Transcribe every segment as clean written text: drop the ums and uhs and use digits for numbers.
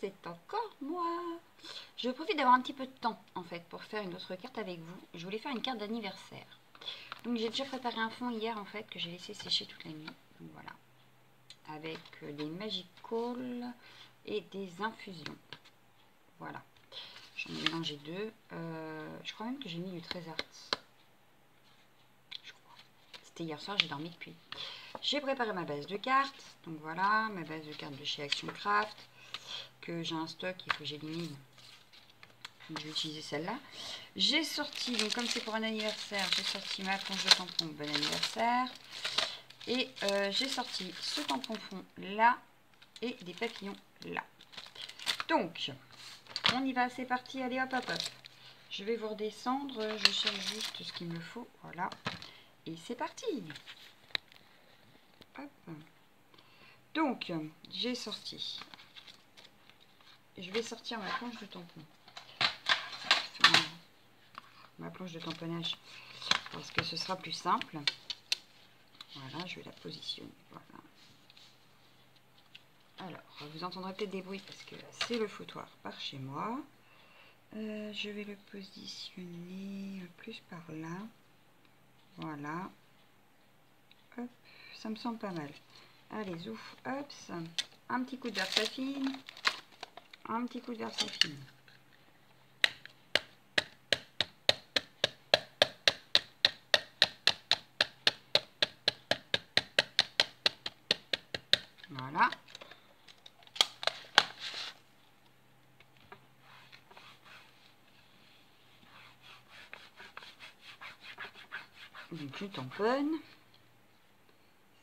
c'est encore moi. Je profite d'avoir un petit peu de temps en fait pour faire une autre carte avec vous. Je voulais faire une carte d'anniversaire. Donc j'ai déjà préparé un fond hier en fait que j'ai laissé sécher toute la nuit. Donc voilà. Avec des Magic Calls et des infusions. Voilà. J'en ai mélangé deux. Je crois même que j'ai mis du Trésor. Je crois. C'était hier soir, j'ai dormi depuis. J'ai préparé ma base de cartes. Donc voilà, ma base de cartes de chez Action Craft. Que j'ai un stock, il faut que j'élimine. Donc je vais utiliser celle-là. J'ai sorti, donc comme c'est pour un anniversaire, j'ai sorti ma planche de tampon bon anniversaire. Et j'ai sorti ce tampon fond là et des papillons là. Donc, on y va, c'est parti, allez hop hop hop. Je vais vous redescendre, je cherche juste ce qu'il me faut, voilà. Et c'est parti. Hop. Donc, j'ai sorti. Je vais sortir ma planche de tampon. Enfin, ma planche de tamponnage. Parce que ce sera plus simple. Voilà, je vais la positionner. Voilà. Alors, vous entendrez peut-être des bruits parce que c'est le foutoir par chez moi. Je vais le positionner plus par là. Voilà. Hop, ça me semble pas mal. Allez, zouf, hop, un petit coup de Versafine. Un petit coup de Versafine. Voilà. Donc je tamponne.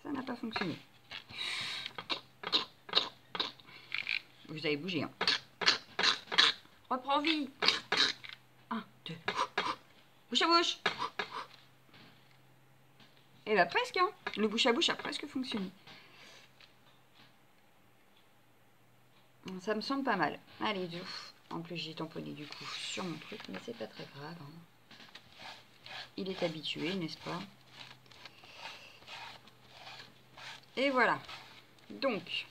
Ça n'a pas fonctionné. Vous avez bougé, hein. Reprends vie. 1, 2. Bouche à bouche. Et bah presque, hein. Le bouche à bouche a presque fonctionné. Ça me semble pas mal. Allez, zouf. En plus, j'ai tamponné du coup sur mon truc, mais c'est pas très grave, hein. Il est habitué, n'est-ce pas? Et voilà. Donc,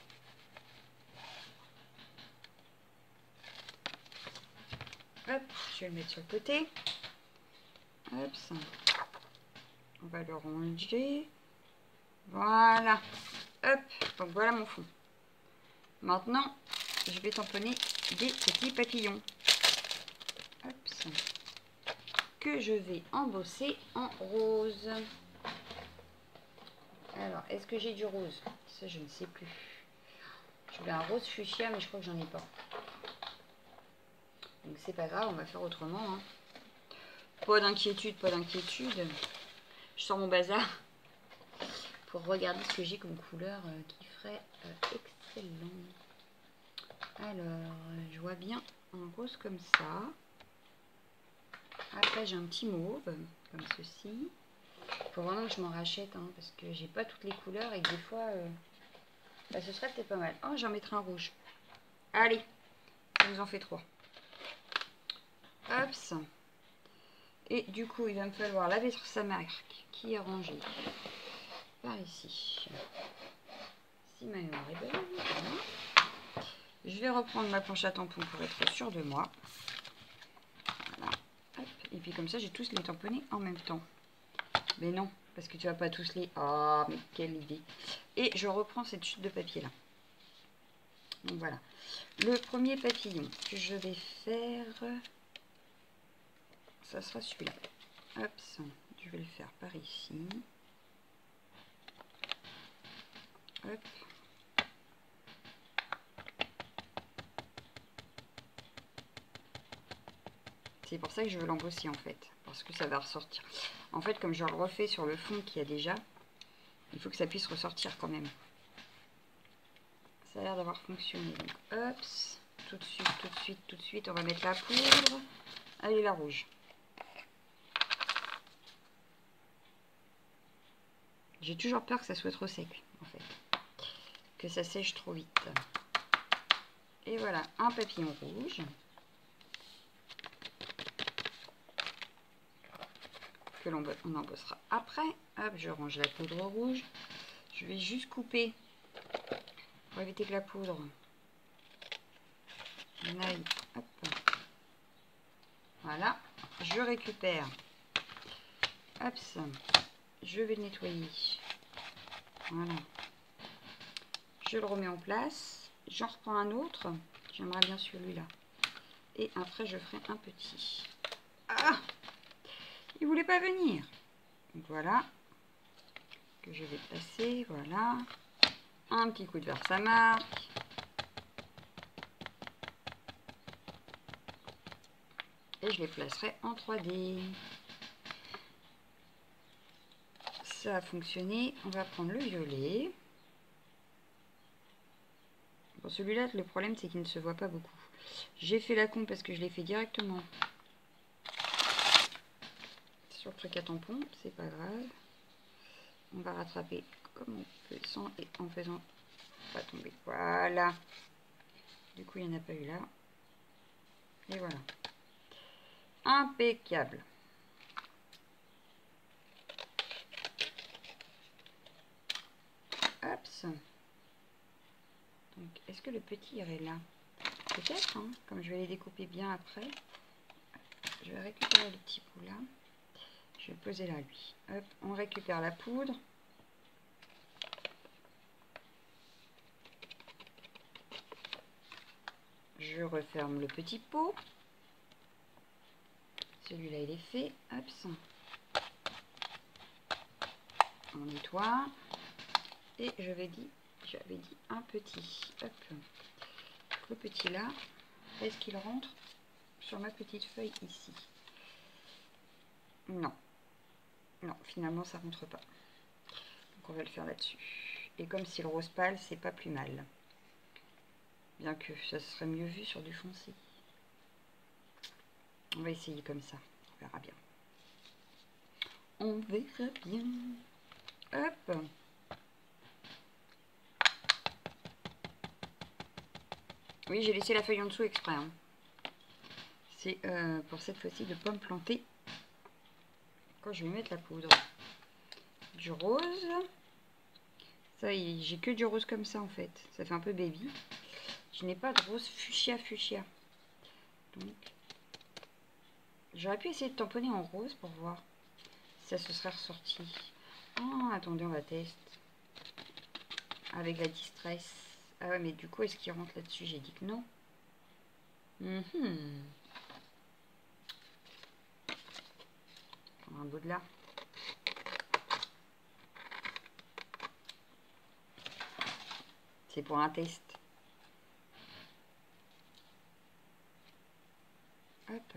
hop, je vais le mettre sur le côté. Hop, ça. On va le ranger. Voilà. Hop, donc voilà mon fond. Maintenant, je vais tamponner des petits papillons. Hop, ça. Que je vais embosser en rose. Alors, est-ce que j'ai du rose? Ça, je ne sais plus. Je voulais un rose fuchsia, mais je crois que j'en ai pas. Donc, c'est pas grave, on va faire autrement, hein. Pas d'inquiétude, pas d'inquiétude. Je sors mon bazar pour regarder ce que j'ai comme couleur qui ferait excellent. Alors, je vois bien un rose comme ça. Après, j'ai un petit mauve, comme ceci. Il faut vraiment que je m'en rachète, hein, parce que j'ai pas toutes les couleurs et que des fois, bah, ce serait peut-être pas mal. Oh, j'en mettrai un rouge. Allez, ça vous en fait 3. Hop. Et du coup, il va me falloir laver sur sa marque qui est rangée par ici. Si ma mémoire est bonne, voilà. Je vais reprendre ma planche à tampons pour être sûre de moi. Voilà. Hop. Et puis comme ça, j'ai tous les tamponnés en même temps. Mais non, parce que tu vas pas tous les... Oh, mais quelle idée. Et je reprends cette chute de papier là. Donc voilà. Le premier papillon que je vais faire, ça sera celui-là. Hop, je vais le faire par ici. Hop. C'est pour ça que je veux l'embosser en fait, parce que ça va ressortir. En fait, comme je le refais sur le fond qu'il y a déjà, il faut que ça puisse ressortir quand même. Ça a l'air d'avoir fonctionné. Donc, hop, tout de suite, tout de suite, tout de suite, on va mettre la poudre. Allez, la rouge. J'ai toujours peur que ça soit trop sec, en fait. Que ça sèche trop vite. Et voilà, un papillon rouge. Que l'on embossera après. Hop, je range la poudre rouge. Je vais juste couper pour éviter que la poudre aille, hop. Voilà, je récupère. Hop, je vais le nettoyer. Voilà. Je le remets en place. J'en reprends un autre. J'aimerais bien celui-là. Et après, je ferai un petit. Ah! Il voulait pas venir. Donc voilà. Que je vais placer. Voilà. Un petit coup de Versamark. Et je les placerai en 3D. Ça a fonctionné. On va prendre le violet. Bon, celui-là, le problème, c'est qu'il ne se voit pas beaucoup. J'ai fait la con parce que je l'ai fait directement sur le truc à tampon. C'est pas grave. On va rattraper comme on peut sans et en faisant pas tomber. Voilà. Du coup, il n'y en a pas eu là. Et voilà. Impeccable. Hop. Donc, est-ce que le petit irait là? Peut-être, hein, comme je vais les découper bien après. Je vais récupérer le petit bout là. Je vais le poser là, lui. Hop, on récupère la poudre. Je referme le petit pot. Celui-là, il est fait. Hop, on nettoie. Et j'avais dit un petit. Hop. Le petit là, est-ce qu'il rentre sur ma petite feuille ici? Non. Non, finalement, ça rentre pas. Donc, on va le faire là-dessus. Et comme c'est le rose pâle, c'est pas plus mal. Bien que ça serait mieux vu sur du foncé. On va essayer comme ça. On verra bien. On verra bien. Hop. Oui, j'ai laissé la feuille en dessous exprès. Hein. C'est pour cette fois-ci de ne pas me planter quand je vais mettre la poudre. Du rose. Ça, j'ai que du rose comme ça en fait. Ça fait un peu baby. Je n'ai pas de rose fuchsia. Donc, j'aurais pu essayer de tamponner en rose pour voir si ça se serait ressorti. Oh, attendez, on va tester. Avec la distress. Ah ouais, mais du coup, est-ce qu'il rentre là-dessus? J'ai dit que non. Un bout de là. C'est pour un test. Hop.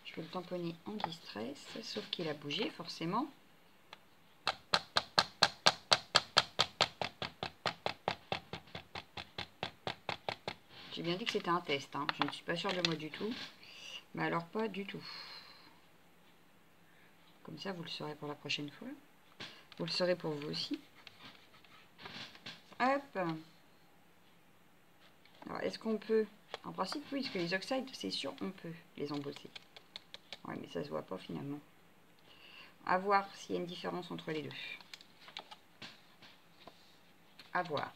Je vais le tamponner en distress, sauf qu'il a bougé forcément. J'ai bien dit que c'était un test. Hein. Je ne suis pas sûre de moi du tout. Mais alors pas du tout. Comme ça, vous le saurez pour la prochaine fois. Vous le saurez pour vous aussi. Hop. Alors, est-ce qu'on peut... En principe, oui, parce que les oxydes, c'est sûr, on peut les embosser. Ouais, mais ça se voit pas finalement. À voir s'il y a une différence entre les deux. À voir.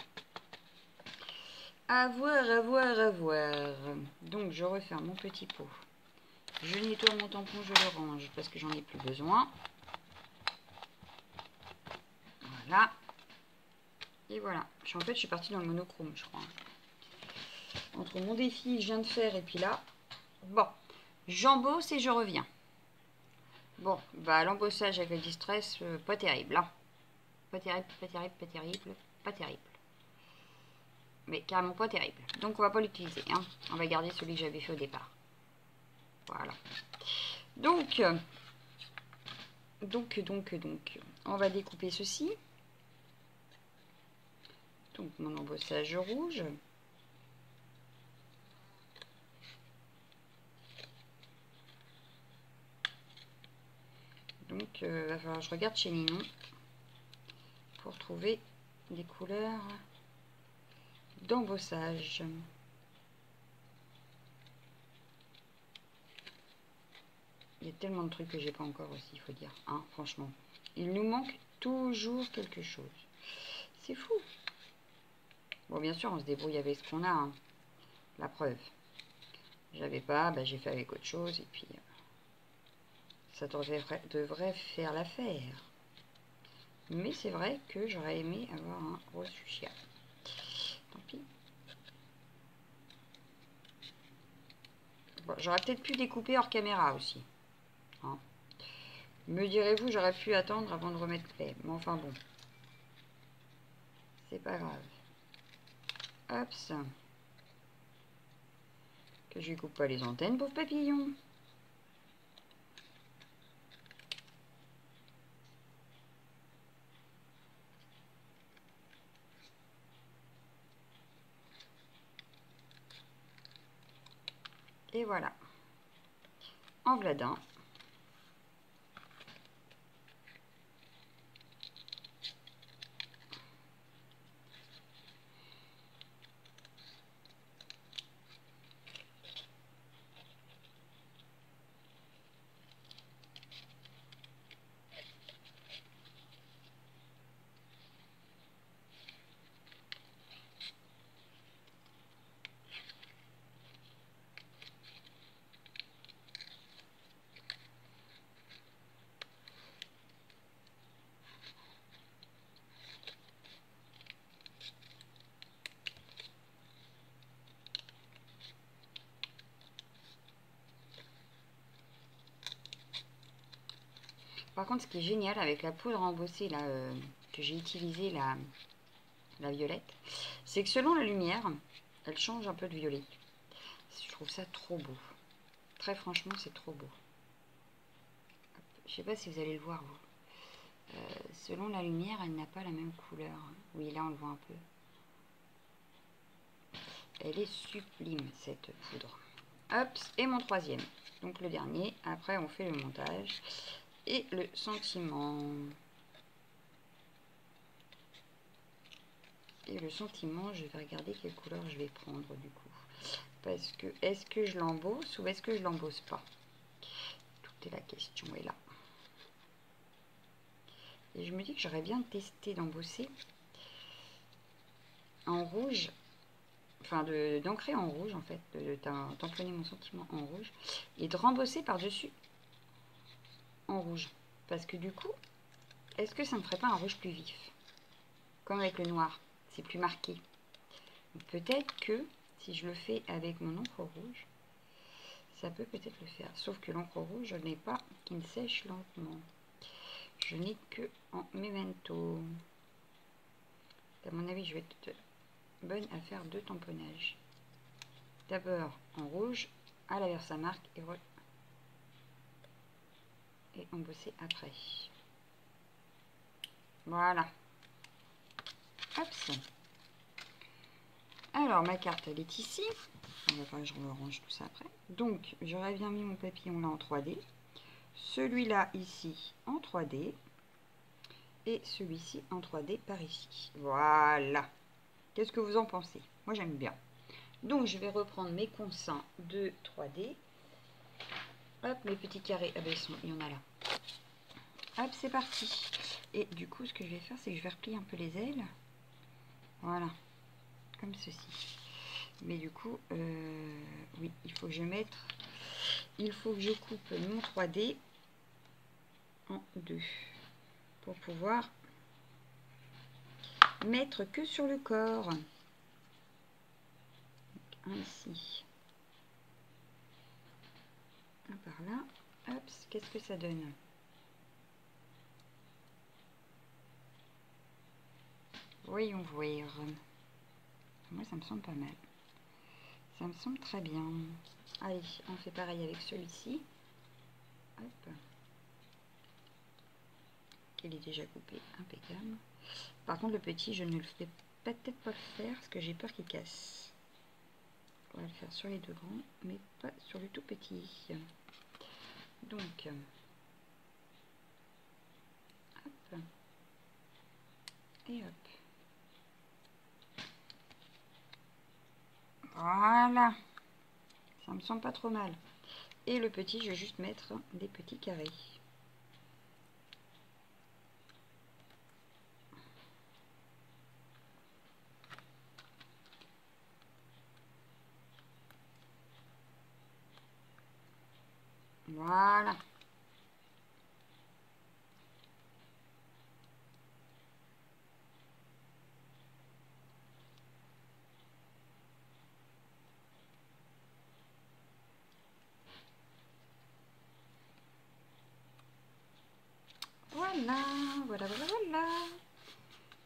À voir. Donc, je referme mon petit pot. Je nettoie mon tampon, je le range parce que j'en ai plus besoin. Voilà. Et voilà. En fait, je suis partie dans le monochrome, je crois. Entre mon défi que je viens de faire et puis là. Bon. J'embosse et je reviens. Bon, bah l'embossage avec le distress, pas terrible. Hein. Pas terrible. Mais carrément pas terrible. Donc on va pas l'utiliser. Hein. On va garder celui que j'avais fait au départ. Voilà. Donc, on va découper ceci. Donc mon embossage rouge. Donc va falloir que je regarde chez Ninon pour trouver des couleurs d'embossage. Il y a tellement de trucs que j'ai pas encore aussi, il faut dire. Hein, franchement, il nous manque toujours quelque chose. C'est fou. Bon, bien sûr, on se débrouille avec ce qu'on a. Hein. La preuve. J'avais pas, bah, j'ai fait avec autre chose et puis ça devrait faire l'affaire. Mais c'est vrai que j'aurais aimé avoir un rose fuchsia. Tant pis. Bon, j'aurais peut-être pu découper hors caméra aussi. Hein. Me direz-vous, j'aurais pu attendre avant de remettre play. Mais enfin bon. C'est pas grave. Hop ça. Que je lui coupe pas les antennes, pauvre papillon. Et voilà. En vladin. Par contre, ce qui est génial avec la poudre embossée là, que j'ai utilisée, la violette, c'est que selon la lumière, elle change un peu de violet. Je trouve ça trop beau. Très franchement, c'est trop beau. Je sais pas si vous allez le voir, vous. Selon la lumière, elle n'a pas la même couleur. Oui, là, on le voit un peu. Elle est sublime, cette poudre. Hop, et mon troisième. Donc le dernier. Après, on fait le montage. Et le sentiment. Et le sentiment, je vais regarder quelle couleur je vais prendre du coup. Parce que, est-ce que je l'embosse ou est-ce que je l'embosse pas? Toute la question est là. Et je me dis que j'aurais bien testé d'embosser en rouge. Enfin, d'ancrer en rouge en fait. De tamponner mon sentiment en rouge. Et de rembosser par-dessus en rouge. Parce que du coup, est-ce que ça ne ferait pas un rouge plus vif? Comme avec le noir. C'est plus marqué. Peut-être que si je le fais avec mon encre rouge, ça peut peut-être le faire. Sauf que l'encre rouge, je n'ai pas qui ne sèche lentement. Je n'ai que en memento. À mon avis, je vais être bonne à faire deux tamponnages. D'abord en rouge, à la Versamark et embosser après. Voilà. Hop. Alors, ma carte, elle est ici. On va faire, je range tout ça après. Donc, j'aurais bien mis mon papillon là en 3D. Celui-là ici en 3D. Et celui-ci en 3D par ici. Voilà. Qu'est-ce que vous en pensez? Moi, j'aime bien. Donc, je vais reprendre mes consins de 3D. Hop, mes petits carrés. Ah ben, il y en a là. Hop, c'est parti. Et du coup, ce que je vais faire, c'est que je vais replier un peu les ailes. Voilà. Comme ceci. Mais du coup, oui, il faut que je mette... Il faut que je coupe mon 3D en deux. Pour pouvoir mettre que sur le corps. Ainsi. Un par là. Hop, qu'est-ce que ça donne? Voyons voir. Moi, ça me semble pas mal. Ça me semble très bien. Allez, on fait pareil avec celui-ci. Hop. Il est déjà coupé, impeccable. Par contre, le petit, je ne le fais peut-être pas le faire parce que j'ai peur qu'il casse. On va le faire sur les deux grands, mais pas sur le tout petit. Donc, hop. Et hop. Voilà. Ça me semble pas trop mal. Et le petit, je vais juste mettre des petits carrés. Voilà. Voilà, voilà, voilà, voilà.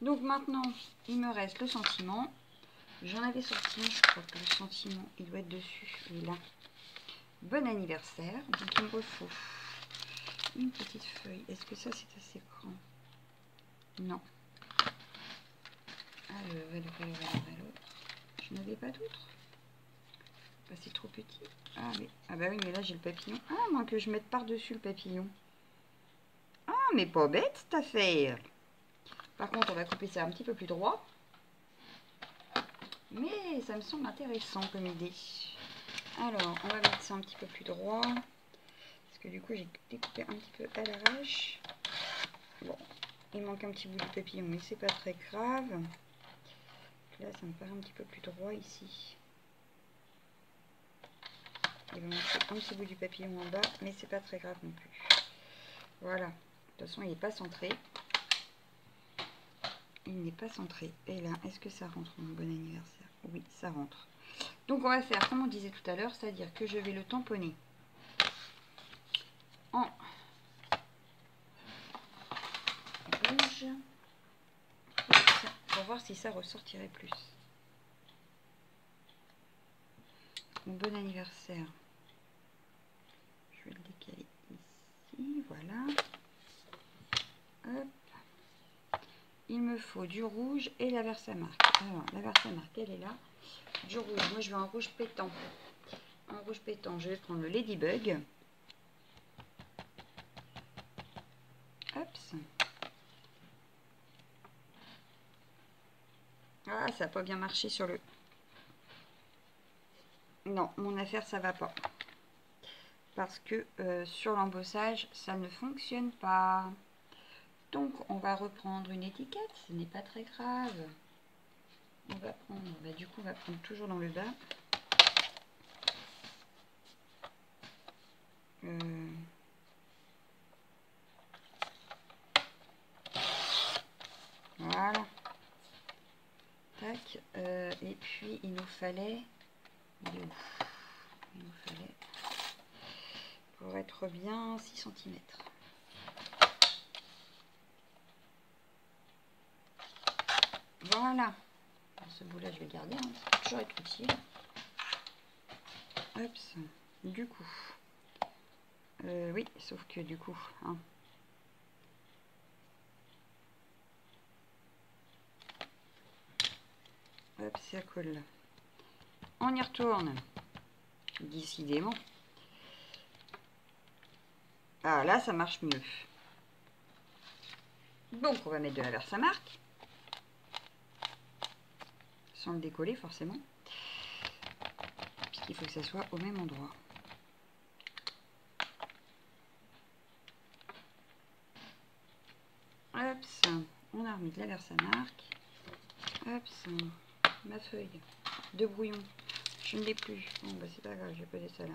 Donc maintenant, il me reste le sentiment. J'en avais sorti, je crois que le sentiment, il doit être dessus. Il est là. Bon anniversaire. Donc il me faut une petite feuille. Est-ce que ça, c'est assez grand? Non. Alors. Je n'avais pas d'autre. Bah, c'est trop petit. Ah, mais... ah bah oui, mais là, j'ai le papillon. Ah, moins que je mette par-dessus le papillon. Ah, mais pas bête, cette affaire. Par contre, on va couper ça un petit peu plus droit. Mais ça me semble intéressant comme idée. Alors, on va mettre ça un petit peu plus droit. Parce que du coup, j'ai découpé un petit peu à l'arrache. Bon, il manque un petit bout du papillon, mais c'est pas très grave. Là, ça me paraît un petit peu plus droit ici. Il va manquer un petit bout du papillon en bas, mais c'est pas très grave non plus. Voilà. De toute façon, il n'est pas centré. Il n'est pas centré. Et là, est-ce que ça rentre, mon bon anniversaire? Oui, ça rentre. Donc, on va faire, comme on disait tout à l'heure, c'est-à-dire que je vais le tamponner en rouge pour voir si ça ressortirait plus. Mon bon anniversaire. Je vais le décaler ici, voilà. Hop. Il me faut du rouge et la Versamark. Alors, la Versamark, elle est là. Du rouge, moi je veux un rouge pétant. Un rouge pétant, je vais prendre le Ladybug. Hop. Ah, ça n'a pas bien marché sur le... Non, mon affaire, ça va pas. Parce que sur l'embossage, ça ne fonctionne pas. Donc, on va reprendre une étiquette. Ce n'est pas très grave. On va prendre... Bah, du coup, on va prendre toujours dans le bas. Voilà. Tac. Et puis, il nous fallait... Il est où? Il nous fallait... Pour être bien 6 cm. Voilà. Ce bout-là, je vais garder. Hein. Ça peut toujours être utile. Hop. Du coup. Oui, sauf que du coup... Hein, hop, ça colle. On y retourne. Décidément. Ah, là, ça marche mieux. Donc, on va mettre de la Versamark. Sans le décoller, forcément. Puisqu'il faut que ça soit au même endroit. Hop, ça. On a remis de la Versamark. Hop, ça. Ma feuille de brouillon. Je ne l'ai plus. Bon, bah, c'est pas grave, je vais poser ça là.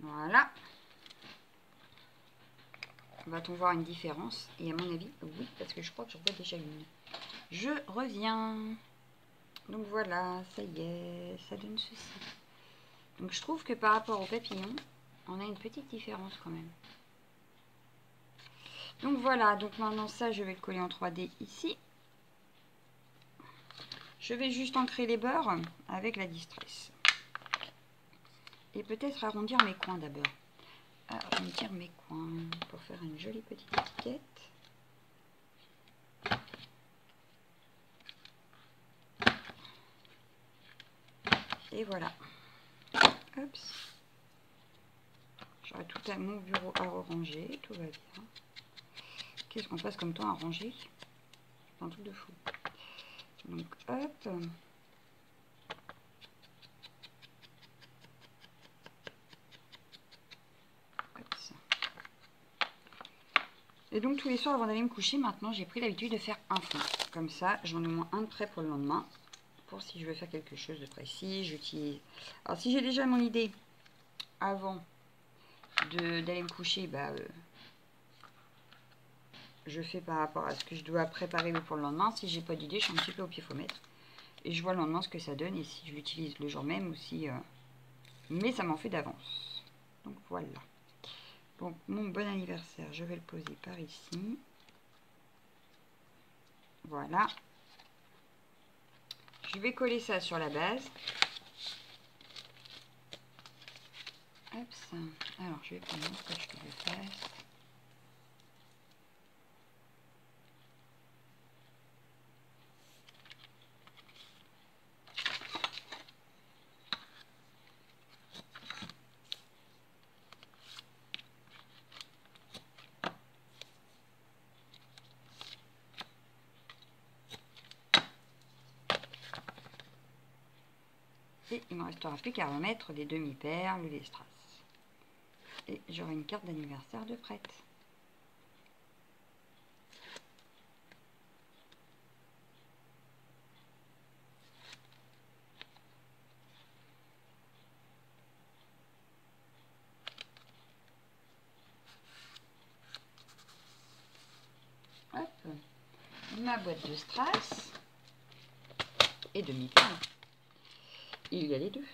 Voilà. Va-t-on voir une différence? Et à mon avis, oui, parce que je crois que j'en vois déjà une. Je reviens. Donc voilà, ça y est, ça donne ceci. Donc je trouve que par rapport au papillon, on a une petite différence quand même. Donc voilà, donc maintenant ça, je vais le coller en 3D ici. Je vais juste ancrer les bords avec la Distress. Et peut-être arrondir mes coins d'abord. Arrondir mes coins pour faire une jolie petite étiquette. Et voilà. Hop. J'aurai tout à mon bureau à ranger. Tout va bien. Qu'est-ce qu'on passe comme temps à ranger? C'est un truc de fou. Donc hop. Et donc tous les soirs avant d'aller me coucher, maintenant j'ai pris l'habitude de faire un fond. Comme ça, j'en ai au moins un de prêt pour le lendemain. Pour si je veux faire quelque chose de précis, j'utilise... Alors si j'ai déjà mon idée avant d'aller me coucher, bah, je fais par rapport à ce que je dois préparer pour le lendemain. Si j'ai pas d'idée, je suis un petit peu au pied-faux-mètre. Et je vois le lendemain ce que ça donne et si je l'utilise le jour même ou si... mais ça m'en fait d'avance. Donc voilà. Donc mon bon anniversaire, je vais le poser par ici. Voilà. Je vais coller ça sur la base. Hop, ça. Alors je vais prendre mon scotch que je fasse. Et il ne me restera plus qu'à remettre les demi-perles, les strass. Et j'aurai une carte d'anniversaire de prête. Hop, ma boîte de strass et demi-perles. Il y a les deux.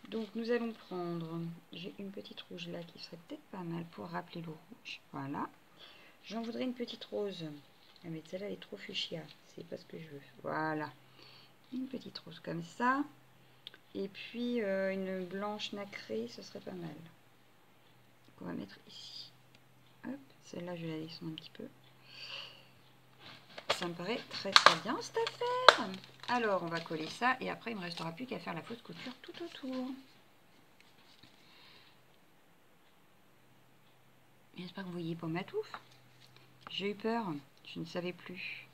Donc nous allons prendre, j'ai une petite rouge là qui serait peut-être pas mal pour rappeler le rouge. Voilà. J'en voudrais une petite rose. Ah, mais celle-là elle est trop fuchsia. C'est pas ce que je veux. Voilà. Une petite rose comme ça. Et puis une blanche nacrée, ce serait pas mal. On va mettre ici. Hop, celle-là je vais la descendre un petit peu. Ça me paraît très très bien cette affaire. Alors on va coller ça et après il ne me restera plus qu'à faire la fausse couture tout autour. J'espère que vous voyez pas ma touffe. J'ai eu peur, je ne savais plus.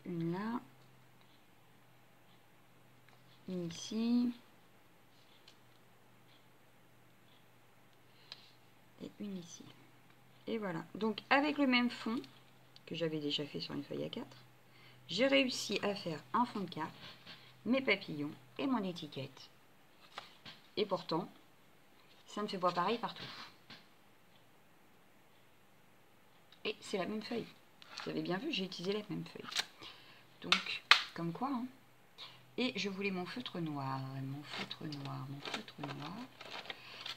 Une là. Une ici. Et une ici. Et voilà. Donc avec le même fond que j'avais déjà fait sur une feuille A4, j'ai réussi à faire un fond de carte, mes papillons et mon étiquette. Et pourtant, ça ne fait pas pareil partout. Et c'est la même feuille. Vous avez bien vu, j'ai utilisé la même feuille. Donc, comme quoi, hein. Et je voulais mon feutre noir. Mon feutre noir, mon feutre noir.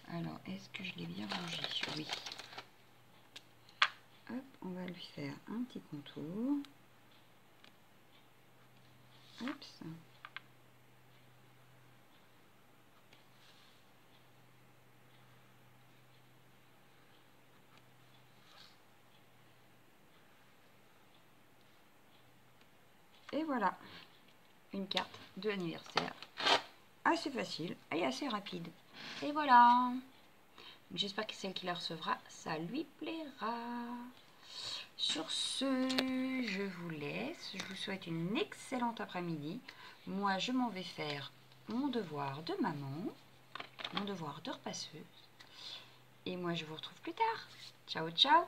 Alors, est-ce que je l'ai bien rangé? Oui. Hop, on va lui faire un petit contour. Hop, ça. Et voilà, une carte de l'anniversaire. Assez facile et assez rapide. Et voilà. J'espère que celle qui la recevra, ça lui plaira. Sur ce, je vous laisse. Je vous souhaite une excellente après-midi. Moi, je m'en vais faire mon devoir de maman, mon devoir de repasseuse. Et moi, je vous retrouve plus tard. Ciao, ciao!